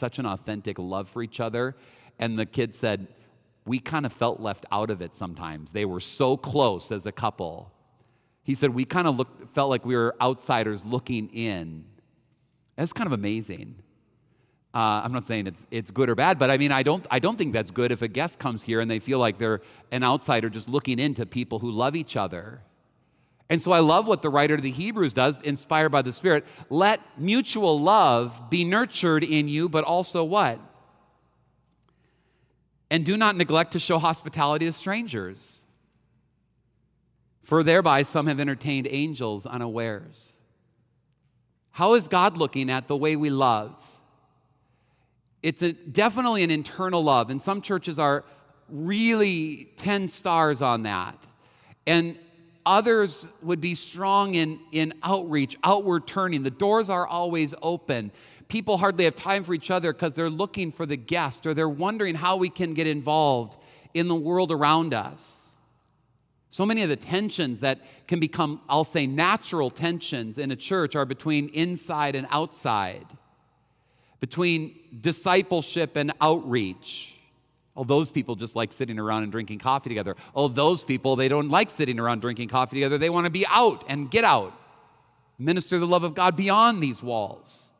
such an authentic love for each other. And the kid said, we kind of felt left out of it sometimes. They were so close as a couple. He said, we kind of felt like we were outsiders looking in. That's kind of amazing. I'm not saying it's good or bad, but I mean, I don't think that's good if a guest comes here and they feel like they're an outsider just looking into people who love each other. And so I love what the writer of the Hebrews does, inspired by the Spirit. Let mutual love be nurtured in you, but also what? And do not neglect to show hospitality to strangers, for thereby some have entertained angels unawares. How is God looking at the way we love? It's definitely an internal love, and some churches are really 10 stars on that. And others would be strong in outreach, outward turning. The doors are always open. People hardly have time for each other because they're looking for the guest, or they're wondering how we can get involved in the world around us. So many of the tensions that can become, I'll say, natural tensions in a church are between inside and outside, between discipleship and outreach. Oh, those people just like sitting around and drinking coffee together. Oh, those people, they don't like sitting around drinking coffee together. They want to be out and get out. Minister the love of God beyond these walls.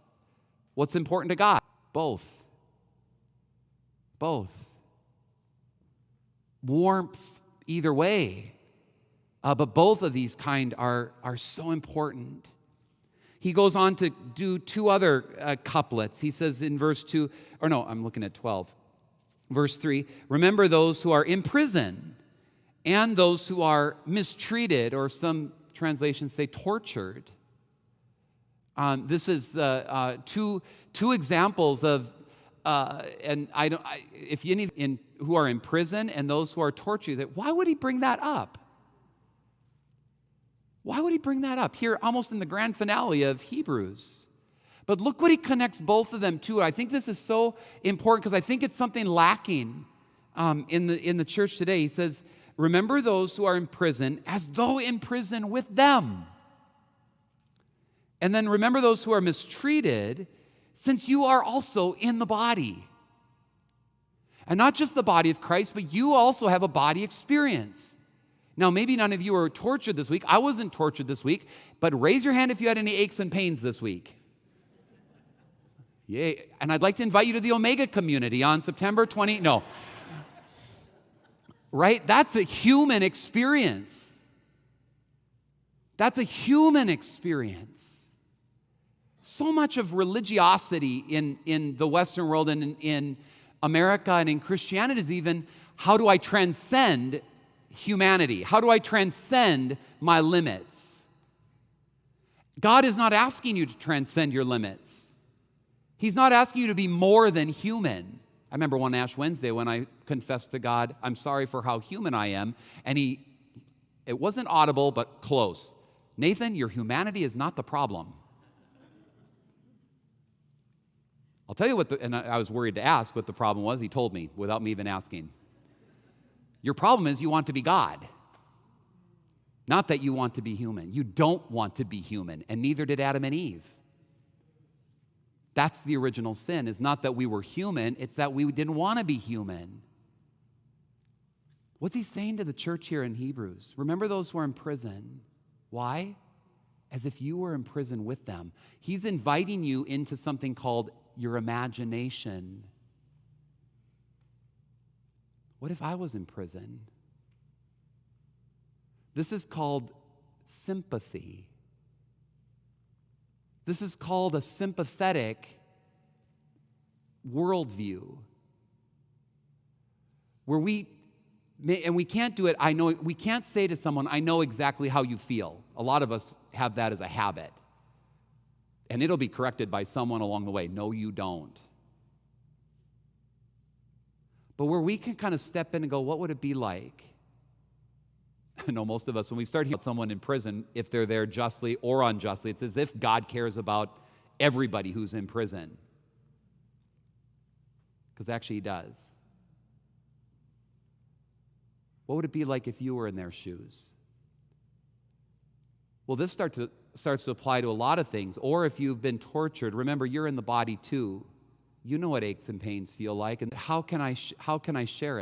What's important to God? Both. Both. Warmth either way. But both of these kind are so important. He goes on to do two other couplets. He says in verse 2, or no, I'm looking at 12. Verse 3, remember those who are in prison and those who are mistreated, or some translations say tortured. This is the two examples of, and if you need who are in prison and those who are tortured, why would he bring that up? Why would he bring that up here, almost in the grand finale of Hebrews? But look what he connects both of them to. I think this is so important because I think it's something lacking in the church today. He says, remember those who are in prison as though in prison with them. And then remember those who are mistreated, since you are also in the body. And not just the body of Christ, but you also have a body experience. Now, maybe none of you were tortured this week. I wasn't tortured this week, but raise your hand if you had any aches and pains this week. Yay. And I'd like to invite you to the Omega community on September 20. No. Right? That's a human experience. That's a human experience. So much of religiosity in the Western world and in America and in Christianity is even, how do I transcend humanity? How do I transcend my limits? God is not asking you to transcend your limits. He's not asking you to be more than human. I remember one Ash Wednesday when I confessed to God, I'm sorry for how human I am, and it wasn't audible, but close. Nathan, your humanity is not the problem. I'll tell you and I was worried to ask what the problem was. He told me without me even asking. Your problem is you want to be God. Not that you want to be human. You don't want to be human, and neither did Adam and Eve. That's the original sin. It's not that we were human, it's that we didn't want to be human. What's he saying to the church here in Hebrews? Remember those who are in prison. Why? As if you were in prison with them. He's inviting you into something called your imagination. What if I was in prison? This is called sympathy. This is called a sympathetic worldview, where we can't do it. We can't say to someone, I know exactly how you feel. A lot of us have that as a habit. And it'll be corrected by someone along the way. No, you don't. But where we can kind of step in and go, what would it be like? I know most of us, when we start hearing about someone in prison, if they're there justly or unjustly, it's as if God cares about everybody who's in prison. Because actually he does. What would it be like if you were in their shoes? Well, this starts to apply to a lot of things. Or if you've been tortured, remember, you're in the body too. You know what aches and pains feel like, and how can I share it?